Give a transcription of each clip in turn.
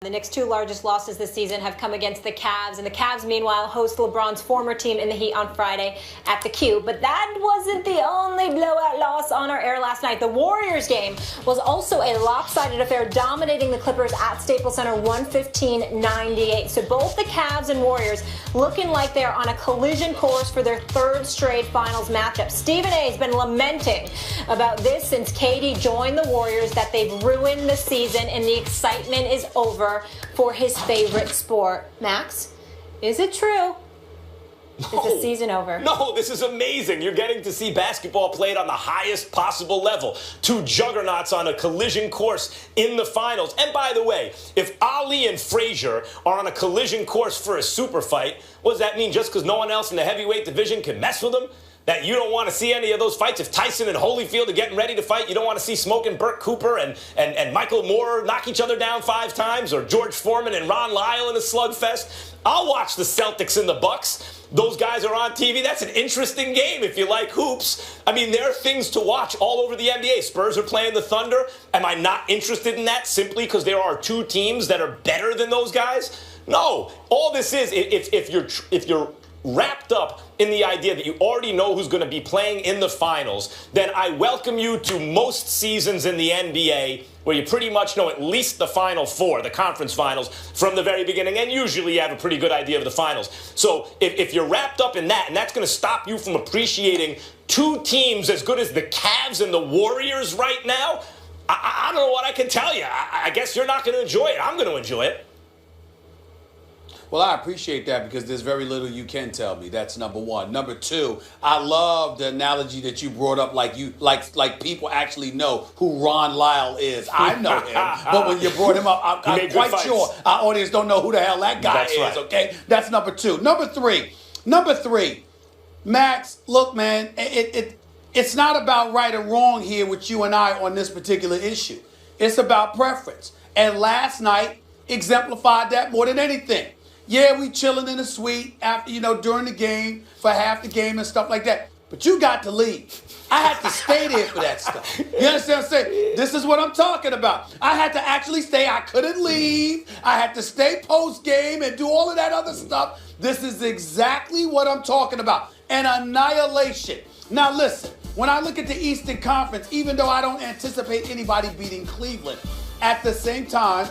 The Knicks' two largest losses this season have come against the Cavs, and the Cavs, meanwhile, host LeBron's former team in the Heat on Friday at the Q. But that wasn't the only blowout loss on our air last night. The Warriors game was also a lopsided affair, dominating the Clippers at Staples Center 115-98. So both the Cavs and Warriors looking like they're on a collision course for their third straight finals matchup. Stephen A. has been lamenting about this since KD joined the Warriors, that they've ruined the season and the excitement is over for his favorite sport. Max, is it true? Is the season over? No, this is amazing. You're getting to see basketball played on the highest possible level. Two juggernauts on a collision course in the finals. And by the way, if Ali and Frazier are on a collision course for a super fight, what does that mean? Just because no one else in the heavyweight division can mess with them? That you don't want to see any of those fights? If Tyson and Holyfield are getting ready to fight, you don't want to see Smoking Burt Cooper and Michael Moore knock each other down 5 times, or George Foreman and Ron Lyle in a slugfest? I'll watch the Celtics and the Bucks. Those guys are on TV. That's an interesting game if you like hoops. I mean, there are things to watch all over the NBA. Spurs are playing the Thunder. Am I not interested in that simply because there are two teams that are better than those guys? No. All this is, if you're wrapped up in the idea that you already know who's going to be playing in the finals, then I welcome you to most seasons in the NBA where you pretty much know at least the Final Four, the conference finals, from the very beginning, and usually you have a pretty good idea of the finals. So if you're wrapped up in that, and that's going to stop you from appreciating two teams as good as the Cavs and the Warriors right now, I don't know what I can tell you. I guess you're not going to enjoy it. I'm going to enjoy it. Well, I appreciate that because there's very little you can tell me. That's number one. Number two, I love the analogy that you brought up, like people actually know who Ron Lyle is. I know him, but when you brought him up, I'm quite sure our audience don't know who the hell that guy is. Right. Okay, that's number two. Number three, Max. Look, man, it's not about right or wrong here with you and I on this particular issue. It's about preference, and last night exemplified that more than anything. Yeah, we chilling in the suite after, during the game, for half the game and stuff like that. But you got to leave. I had to stay there for that stuff. You understand what I'm saying? This is what I'm talking about. I had to actually stay. I couldn't leave. I had to stay post-game and do all of that other stuff. This is exactly what I'm talking about. An annihilation. Now listen, when I look at the Eastern Conference, even though I don't anticipate anybody beating Cleveland, at the same time,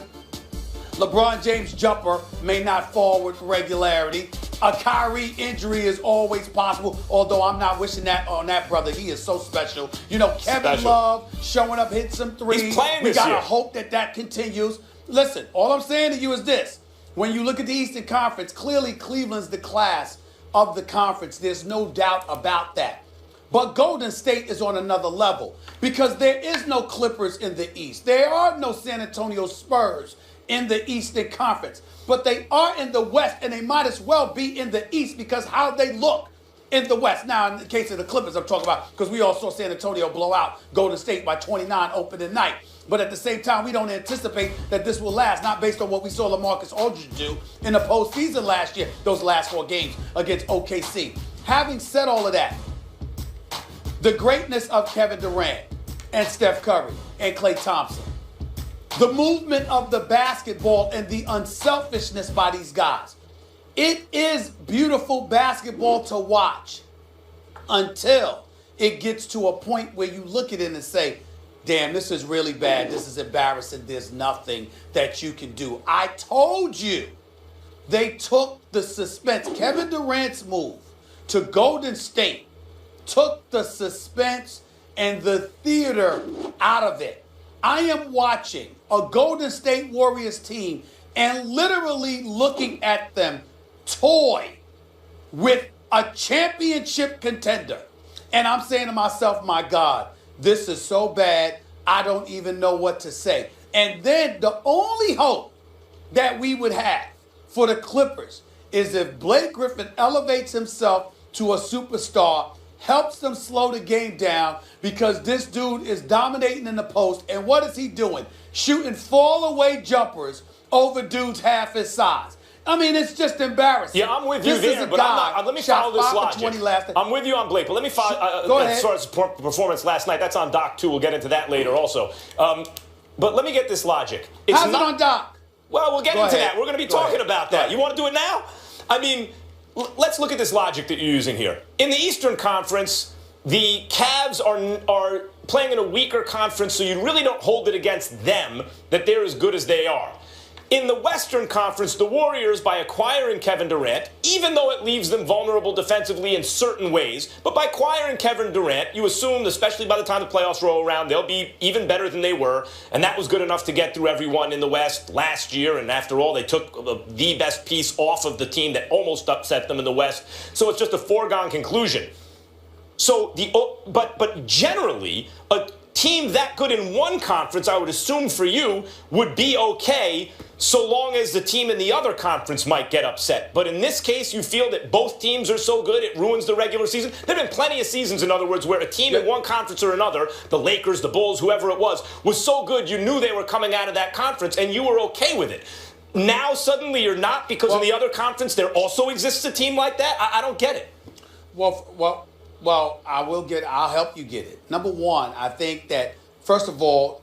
LeBron James' jumper may not fall with regularity. A Kyrie injury is always possible, although I'm not wishing that on that brother. He is so special. Kevin Love showing up, hitting some threes. He's playing we this year. We got to hope that continues. Listen, all I'm saying to you is this. When you look at the Eastern Conference, clearly Cleveland's the class of the conference. There's no doubt about that. But Golden State is on another level because there is no Clippers in the East. There are no San Antonio Spurs in the Eastern Conference, but they are in the West, and they might as well be in the East because how they look in the West. Now, in the case of the Clippers, I'm talking about because we all saw San Antonio blow out Golden State by 29 opening night. But at the same time, we don't anticipate that this will last, not based on what we saw LaMarcus Aldridge do in the postseason last year, those last 4 games against OKC. Having said all of that, the greatness of Kevin Durant and Steph Curry and Klay Thompson, the movement of the basketball and the unselfishness by these guys. It is beautiful basketball to watch until it gets to a point where you look at it and say, damn, this is really bad. This is embarrassing. There's nothing that you can do. I told you they took the suspense. Kevin Durant's move to Golden State took the suspense and the theater out of it. I am watching a Golden State Warriors team and literally looking at them toy with a championship contender. And I'm saying to myself, my God, this is so bad, I don't even know what to say. And then the only hope that we would have for the Clippers is if Blake Griffin elevates himself to a superstar, helps them slow the game down because this dude is dominating in the post. And what is he doing? Shooting fall-away jumpers over dudes half his size. I mean, it's just embarrassing. Yeah, I'm with you there, but let me follow this logic. I'm with you on Blake, but let me follow. Go ahead. As far as performance last night, that's on Doc, too. We'll get into that later also. But let me get this logic. How's it on Doc? Well, we'll get Go into ahead. that. We're going to be Go talking ahead. about Go that. ahead. You want to do it now? I mean, let's look at this logic that you're using here. In the Eastern Conference, the Cavs are playing in a weaker conference, so you really don't hold it against them that they're as good as they are. In the Western Conference, the Warriors, by acquiring Kevin Durant, even though it leaves them vulnerable defensively in certain ways, but by acquiring Kevin Durant, you assume, especially by the time the playoffs roll around, they'll be even better than they were, and that was good enough to get through everyone in the West last year, and after all, they took the best piece off of the team that almost upset them in the West, so it's just a foregone conclusion. So but generally, a team that good in one conference, I would assume for you, would be okay so long as the team in the other conference might get upset. But in this case, you feel that both teams are so good it ruins the regular season. There have been plenty of seasons, in other words, where a team in one conference or another, the Lakers, the Bulls, whoever it was so good you knew they were coming out of that conference and you were okay with it. Now suddenly you're not because in the other conference there also exists a team like that? I don't get it. Well, I'll help you get it. Number one, I think that, first of all,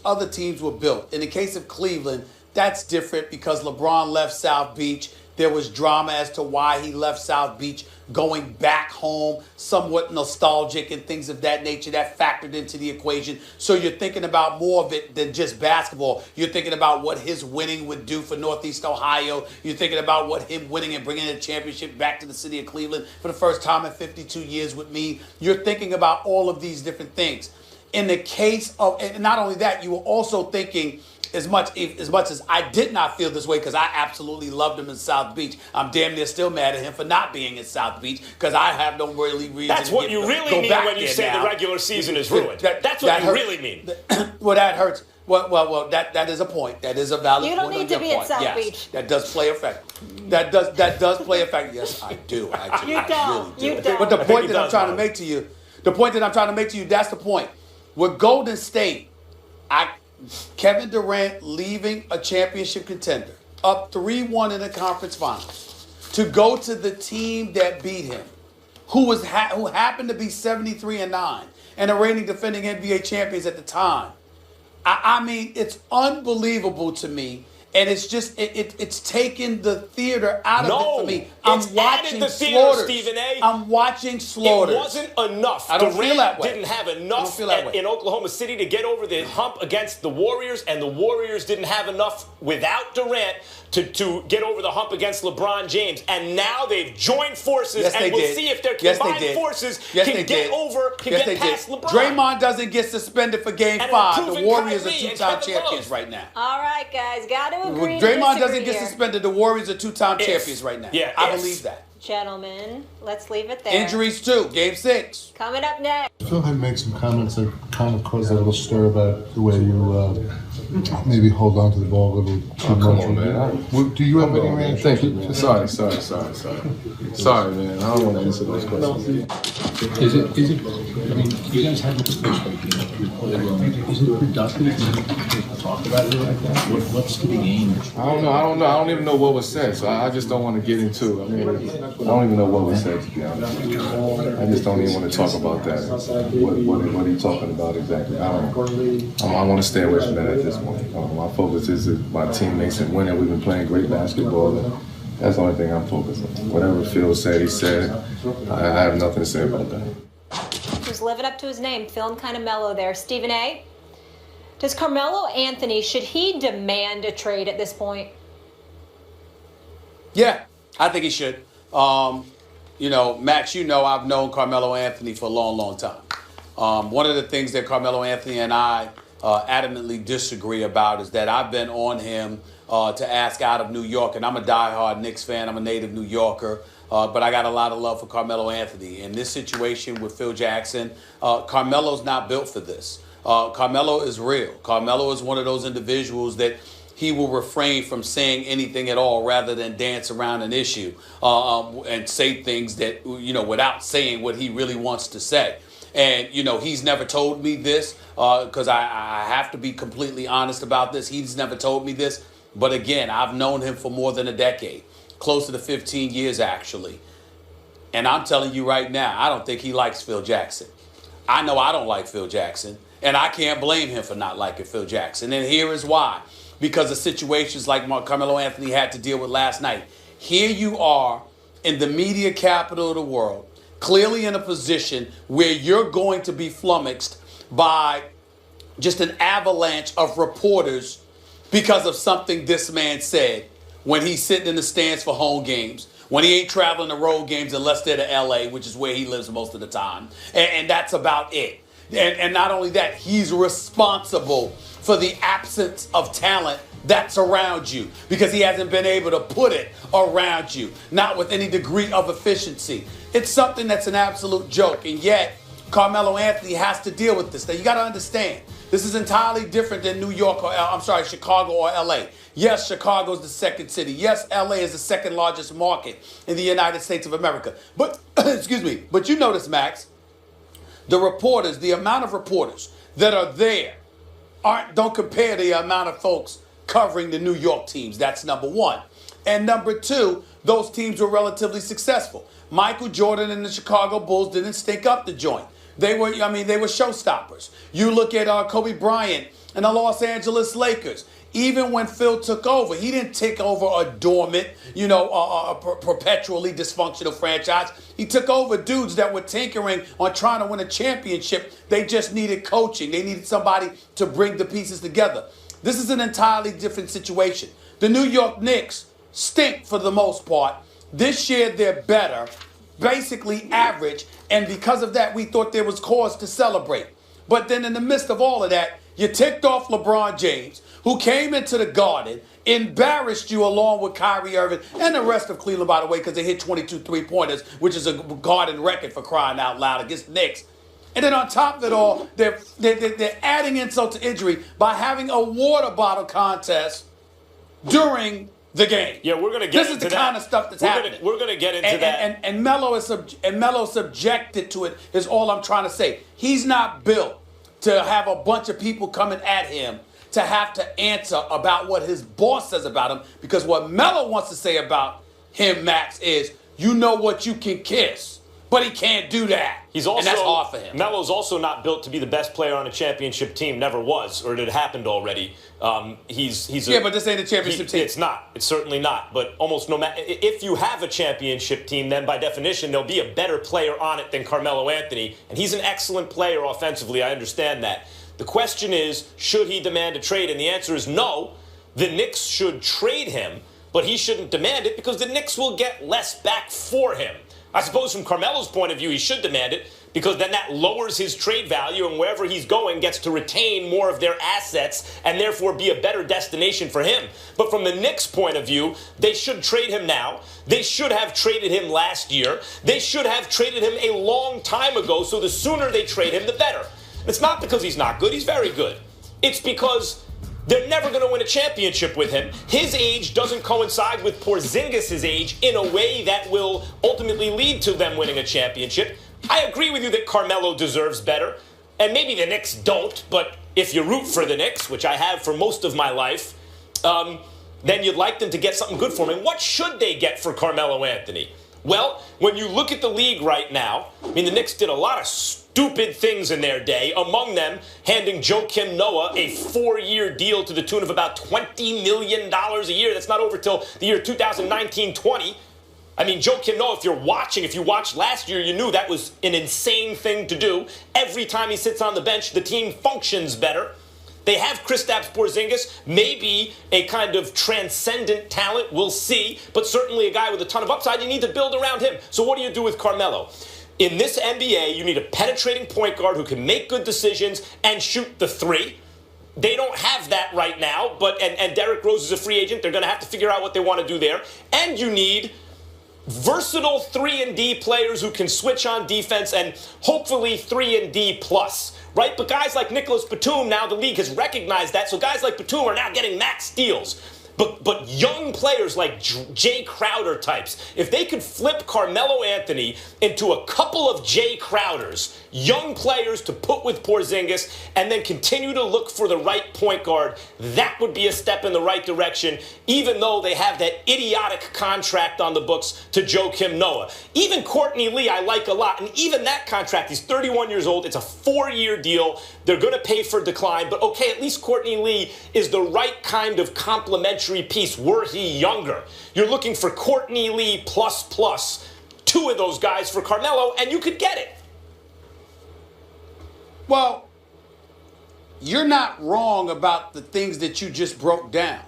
other teams were built. In the case of Cleveland, that's different because LeBron left South Beach. There was drama as to why he left South Beach, going back home, somewhat nostalgic and things of that nature that factored into the equation. So you're thinking about more of it than just basketball. You're thinking about what his winning would do for Northeast Ohio. You're thinking about what him winning and bringing a championship back to the city of Cleveland for the first time in 52 years with me. You're thinking about all of these different things. In the case of, and not only that, you were also thinking, as much as I did not feel this way because I absolutely loved him in South Beach, I'm damn near still mad at him for not being in South Beach because I have no really reason. That's what you really mean when you say the regular season is ruined. That's what you really mean. Well, that hurts. Well, that is a point. That is a valid point. You don't need to be at South Beach. That does play a factor. That does play a factor. Yes, I do. Actually, You don't. Really do. You don't. But the I think point he that I'm does, trying to Mark. make to you, that's the point. With Golden State, Kevin Durant leaving a championship contender, up 3-1 in the conference finals, to go to the team that beat him, who happened to be 73-9 and the reigning defending NBA champions at the time. I mean, it's unbelievable to me. And it's just, it's taken the theater out of it for me. I'm watching the theater, slaughters. Stephen A. I'm watching slaughters. It wasn't enough. I don't feel that way. Didn't have enough way. in Oklahoma City to get over the hump against the Warriors, and the Warriors didn't have enough without Durant to get over the hump against LeBron James. And now they've joined forces, and we'll see if their combined forces can get past LeBron. Draymond doesn't get suspended for Game 5. The Warriors are Kyrie and two-time Kevin champions Love. right now. All right, guys, got to agree. Draymond doesn't get here. suspended. The Warriors are two-time champions right now. Yeah, I believe that. Gentlemen, let's leave it there. Injuries too. Game 6. Coming up next. Phil had made some comments that kind of caused a little stir about the way you maybe hold on to the ball a little too much. Come on, man. Do you have any reaction? Thank you. Sorry, man. I don't want to answer those questions. Is it, I mean, you guys have this first week, is it productive to talk about it like that? What's to be gained? I don't know. I don't even know what was said, so I just don't want to get into it. I mean, I don't even know what was said, to be honest. I just don't even want to talk about that. What are you talking about exactly? I want to stay away from that at this point. My focus is my teammates and winning. We've been playing great basketball, and that's the only thing I'm focused on. Whatever Phil said, he said. I have nothing to say about that. Who's living up to his name, feeling kind of mellow there. Stephen A., does Carmelo Anthony, should he demand a trade at this point? Yeah, I think he should. Max, I've known Carmelo Anthony for a long, long time. One of the things that Carmelo Anthony and I adamantly disagree about is that I've been on him to ask out of New York, and I'm a diehard Knicks fan. I'm a native New Yorker, but I got a lot of love for Carmelo Anthony. In this situation with Phil Jackson, Carmelo's not built for this. Carmelo is real. Carmelo is one of those individuals that he will refrain from saying anything at all rather than dance around an issue and say things that, without saying what he really wants to say. And, he's never told me this because I have to be completely honest about this. He's never told me this. But again, I've known him for more than a decade, closer to 15 years, actually. And I'm telling you right now, I don't think he likes Phil Jackson. I know I don't like Phil Jackson, and I can't blame him for not liking Phil Jackson. And here is why. because of situations like Carmelo Anthony had to deal with last night. Here you are in the media capital of the world, clearly in a position where you're going to be flummoxed by just an avalanche of reporters because of something this man said when he's sitting in the stands for home games, when he ain't traveling to road games unless they're to L.A., which is where he lives most of the time. And that's about it. And not only that, he's responsible for the absence of talent that's around you because he hasn't been able to put it around you, not with any degree of efficiency. It's something that's an absolute joke, and yet Carmelo Anthony has to deal with this. Now, you got to understand, this is entirely different than New York Chicago or LA. Yes, Chicago is the second city. Yes, LA is the second largest market in the United States of America. But, excuse me, but you notice, Max, the reporters, the amount of reporters that are there don't compare to the amount of folks covering the New York teams. That's number one. And number two, those teams were relatively successful. Michael Jordan and the Chicago Bulls didn't stink up the joint. They were showstoppers. You look at Kobe Bryant and the Los Angeles Lakers. Even when Phil took over, he didn't take over a dormant, perpetually dysfunctional franchise. He took over dudes that were tinkering on trying to win a championship. They just needed coaching. They needed somebody to bring the pieces together. This is an entirely different situation. The New York Knicks stink for the most part. This year, they're better, basically average, and because of that, we thought there was cause to celebrate. But then in the midst of all of that, you ticked off LeBron James, who came into the Garden, embarrassed you along with Kyrie Irving and the rest of Cleveland, by the way, because they hit 22 three-pointers, which is a Garden record for crying out loud against the Knicks. And then on top of it all, they're adding insult to injury by having a water bottle contest during the game. Yeah, we're going to get into that. This is the kind of stuff that's happening. We're going to get into that. And Melo is subjected to it is all I'm trying to say. He's not built to have a bunch of people coming at him to have to answer about what his boss says about him, because what Melo wants to say about him, Max, is you know what you can kiss. But he can't do that. And that's hard for him. Melo's also not built to be the best player on a championship team. Never was, or it had happened already. But this ain't a championship team. It's not. It's certainly not. But almost no matter. If you have a championship team, then by definition, there'll be a better player on it than Carmelo Anthony. And he's an excellent player offensively. I understand that. The question is, should he demand a trade? And the answer is no. The Knicks should trade him, but he shouldn't demand it because the Knicks will get less back for him. I suppose from Carmelo's point of view, he should demand it because then that lowers his trade value, and wherever he's going gets to retain more of their assets and therefore be a better destination for him. But from the Knicks' point of view, they should trade him now. They should have traded him last year. They should have traded him a long time ago, so the sooner they trade him, the better. It's not because he's not good. He's very good. It's because they're never going to win a championship with him. His age doesn't coincide with Porzingis' age in a way that will ultimately lead to them winning a championship. I agree with you that Carmelo deserves better, and maybe the Knicks don't, but if you root for the Knicks, which I have for most of my life, then you'd like them to get something good for him. And what should they get for Carmelo Anthony? Well, when you look at the league right now, I mean, the Knicks did a lot of stupid things in their day, among them handing Joakim Noah a 4-year deal to the tune of about $20 million a year. That's not over till the year 2019-20. I mean, Joakim Noah, if you watched last year, you knew that was an insane thing to do. Every time he sits on the bench, the team functions better. They have Kristaps Porzingis, maybe a kind of transcendent talent, we'll see, but certainly a guy with a ton of upside. You need to build around him. So what do you do with Carmelo? In this NBA, you need a penetrating point guard who can make good decisions and shoot the three. They don't have that right now, and Derrick Rose is a free agent. They're going to have to figure out what they want to do there. And you need versatile 3-and-D players who can switch on defense and hopefully 3-and-D plus, right? But guys like Nicholas Batum, now the league has recognized that, so guys like Batum are now getting max deals. But young players like Jay Crowder types, if they could flip Carmelo Anthony into a couple of Jay Crowders, young players to put with Porzingis, and then continue to look for the right point guard, that would be a step in the right direction, even though they have that idiotic contract on the books to Joakim Noah. Even Courtney Lee I like a lot, and even that contract, he's 31 years old, it's a 4-year deal, they're going to pay for decline, but okay, at least Courtney Lee is the right kind of complementary piece were he younger. You're looking for Courtney Lee plus 2 of those guys for Carmelo, and you could get it. Well, you're not wrong about the things that you just broke down.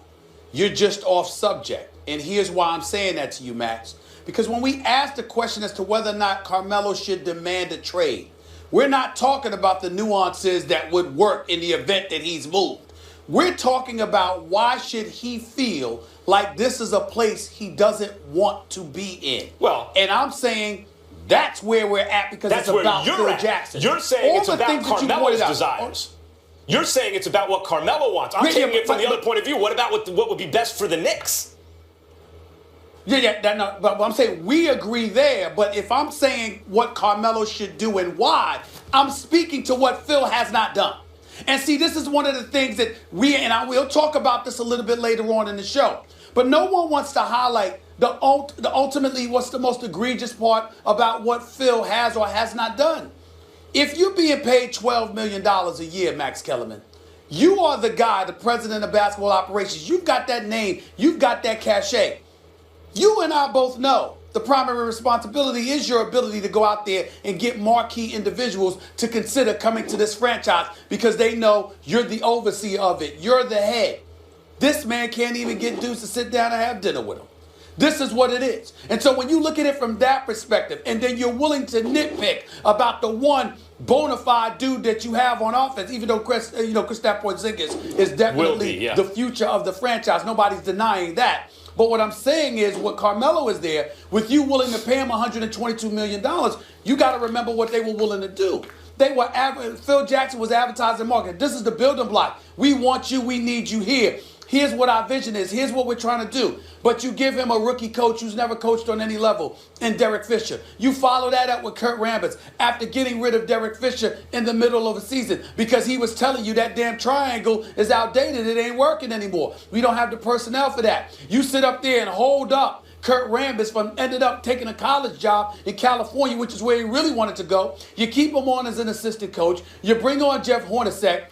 You're just off subject. And here's why I'm saying that to you, Max. Because when we ask the question as to whether or not Carmelo should demand a trade, we're not talking about the nuances that would work in the event that he's moved. We're talking about why should he feel like this is a place he doesn't want to be in. Well, and I'm saying that's where we're at because it's about Phil Jackson. You're saying it's about Carmelo's desires. You're saying it's about what Carmelo wants. I'm taking it from the other point of view. What about what would be best for the Knicks? But I'm saying we agree there. But if I'm saying what Carmelo should do and why, I'm speaking to what Phil has not done. And see, this is one of the things that we'll talk about this a little bit later on in the show. But no one wants to highlight the ultimately what's the most egregious part about what Phil has or has not done. If you're being paid $12 million a year, Max Kellerman, you are the guy, the president of basketball operations. You've got that name. You've got that cachet. You and I both know the primary responsibility is your ability to go out there and get marquee individuals to consider coming to this franchise because they know you're the overseer of it. You're the head. This man can't even get dudes to sit down and have dinner with him. This is what it is. And so when you look at it from that perspective, and then you're willing to nitpick about the one bona fide dude that you have on offense, even though Kristaps Porzingis is definitely the future of the franchise. Nobody's denying that. But what I'm saying is, what Carmelo is there, with you willing to pay him $122 million, you got to remember what they were willing to do. Phil Jackson was advertising marketing. This is the building block. We want you. We need you here. Here's what our vision is. Here's what we're trying to do. But you give him a rookie coach who's never coached on any level in Derek Fisher. You follow that up with Kurt Rambis after getting rid of Derek Fisher in the middle of a season because he was telling you that damn triangle is outdated. It ain't working anymore. We don't have the personnel for that. You sit up there and hold up Kurt Rambis from ended up taking a college job in California, which is where he really wanted to go. You keep him on as an assistant coach. You bring on Jeff Hornacek,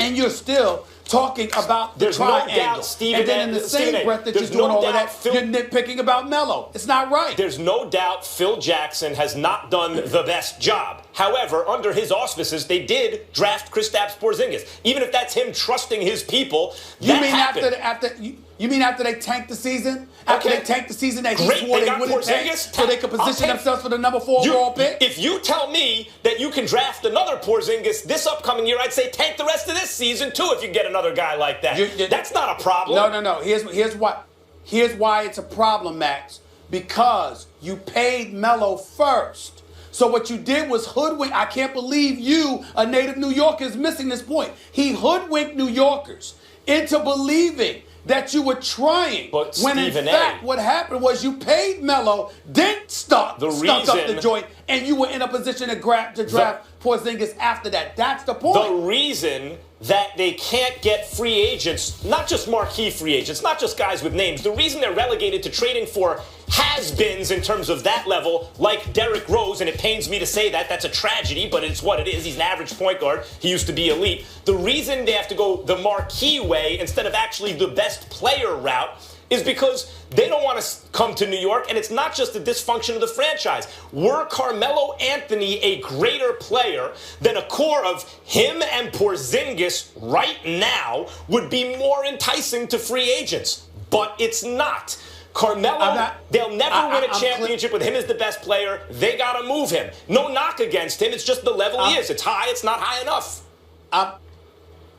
and you're still talking about the triangle. No doubt, Stephen, and then in the same breath that you're doing all of that, you're nitpicking about Melo. It's not right. There's no doubt Phil Jackson has not done the best job. However, under his auspices, they did draft Kristaps Porzingis. Even if that's him trusting his people, that happened. You mean after they tanked the season? After they tanked the season that he swore they wouldn't tank so they could position themselves for the number 4 overall pick? If you tell me that you can draft another Porzingis this upcoming year, I'd say tank the rest of this season too if you get another guy like that. That's not a problem. No. Here's why it's a problem, Max. Because you paid Melo first. So what you did was hoodwink. I can't believe you, a native New Yorker, is missing this point. He hoodwinked New Yorkers into believing that you were trying, when in fact what happened was you paid Melo, then stuck up the joint, and you were in a position to draft Porzingis after that. That's the point. The reason that they can't get free agents, not just marquee free agents, not just guys with names, the reason they're relegated to trading for has-beens in terms of that level, like Derrick Rose, and it pains me to say that, that's a tragedy, but it's what it is. He's an average point guard. He used to be elite. The reason they have to go the marquee way instead of actually the best player route is because they don't want to come to New York, and it's not just the dysfunction of the franchise. Were Carmelo Anthony a greater player, then a core of him and Porzingis right now would be more enticing to free agents. But it's not. Carmelo, they'll never win a championship with him as the best player. They got to move him. No knock against him. It's just the level he is. It's high. It's not high enough.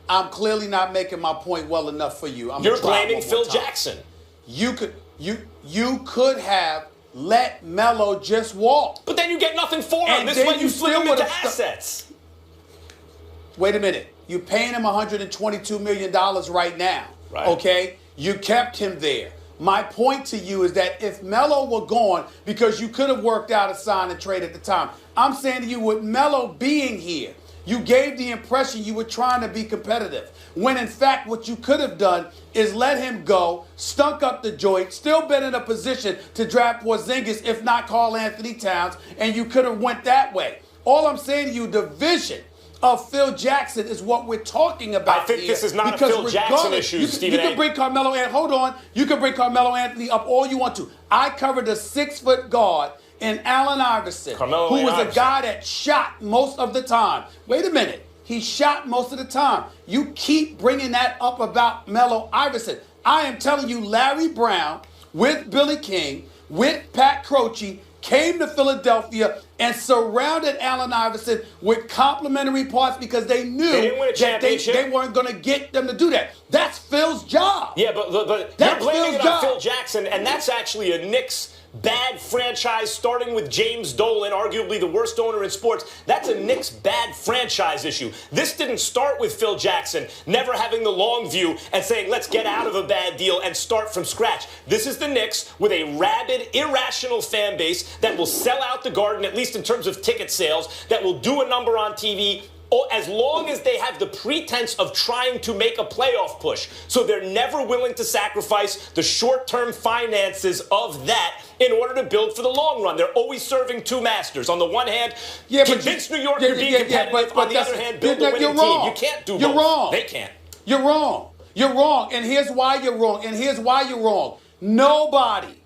I'm clearly not making my point well enough for you. You're blaming Phil Jackson. You could have let Melo just walk. But then you get nothing for him. This way you split him into assets. Wait a minute. You're paying him $122 million right now. Right. Okay? You kept him there. My point to you is that if Melo were gone, because you could have worked out a sign and trade at the time, I'm saying to you, with Melo being here, you gave the impression you were trying to be competitive. When in fact, what you could have done is let him go, stunk up the joint, still been in a position to draft Porzingis, if not Karl Anthony Towns, and you could have went that way. All I'm saying to you, the vision of Phil Jackson is what we're talking about. I think here, this is not a Phil Jackson issue, Stephen A. You can bring Carmelo Anthony. Hold on. You can bring Carmelo Anthony up all you want to. I covered a 6-foot guard in Allen Iverson, who was a guy that shot most of the time. Wait a minute. He shot most of the time. You keep bringing that up about Melo Iverson. I am telling you, Larry Brown with Billy King, with Pat Croce, came to Philadelphia and surrounded Allen Iverson with complimentary parts because they knew that they weren't going to get them to do that. That's Phil's job. Yeah, but you're blaming it on Phil Jackson, and that's actually a Knicks bad franchise, starting with James Dolan, arguably the worst owner in sports. That's a Knicks bad franchise issue. This didn't start with Phil Jackson never having the long view and saying, let's get out of a bad deal and start from scratch. This is the Knicks with a rabid, irrational fan base that will sell out the Garden, at least in terms of ticket sales, that will do a number on TV as long as they have the pretense of trying to make a playoff push. So they're never willing to sacrifice the short-term finances of that in order to build for the long run. They're always serving two masters. On the one hand, convince New York you're being competitive. On the other hand, build a winning team. You can't do both. You're wrong. They can't. You're wrong. You're wrong. And here's why you're wrong. And here's why you're wrong. Nobody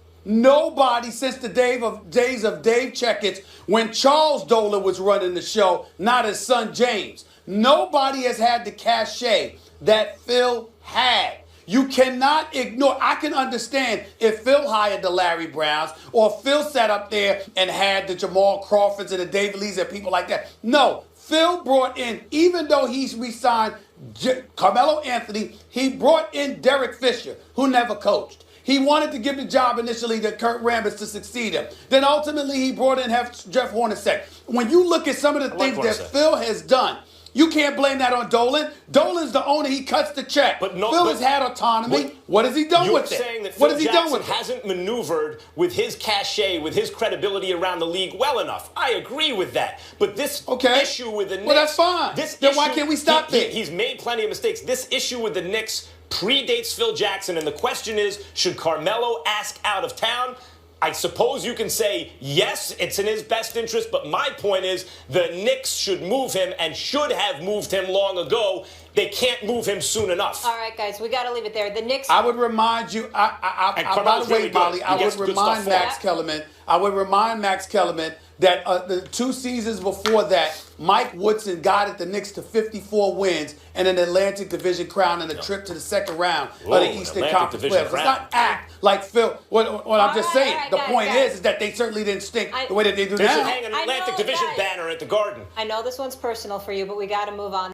since the days of Dave Checketts, when Charles Dolan was running the show, not his son James, nobody has had the cachet that Phil had. You cannot ignore. I can understand if Phil hired the Larry Browns or Phil sat up there and had the Jamal Crawfords and the David Lees and people like that. No, Phil brought in, even though he's re-signed Carmelo Anthony, he brought in Derek Fisher, who never coached. He wanted to give the job initially to Kurt Rambis to succeed him. Then ultimately he brought in Jeff Hornacek. When you look at some of the things that Phil has done, you can't blame that on Dolan. Dolan's the owner. He cuts the check. Phil has had autonomy. What has he done with it? You're saying that Phil Jackson hasn't maneuvered with his cachet, with his credibility around the league well enough. I agree with that. But this issue with the Knicks... Well, that's fine. Then why can't we stop there? He's made plenty of mistakes. This issue with the Knicks predates Phil Jackson, and the question is, should Carmelo ask out of town? I suppose you can say, yes, it's in his best interest, but my point is the Knicks should move him and should have moved him long ago. They can't move him soon enough. All right, guys, we got to leave it there. The Knicks... I would remind you, by the way, Molly, I would remind Max Kellerman that the 2 seasons before that, Mike Woodson guided the Knicks to 54 wins and an Atlantic Division crown and a trip to the second round of the Eastern Conference playoffs. Let's not act like Phil. What I'm just saying, the point is that they certainly didn't stink the way that they do now. They should hang an Atlantic Division banner at the Garden. I know this one's personal for you, but we got to move on.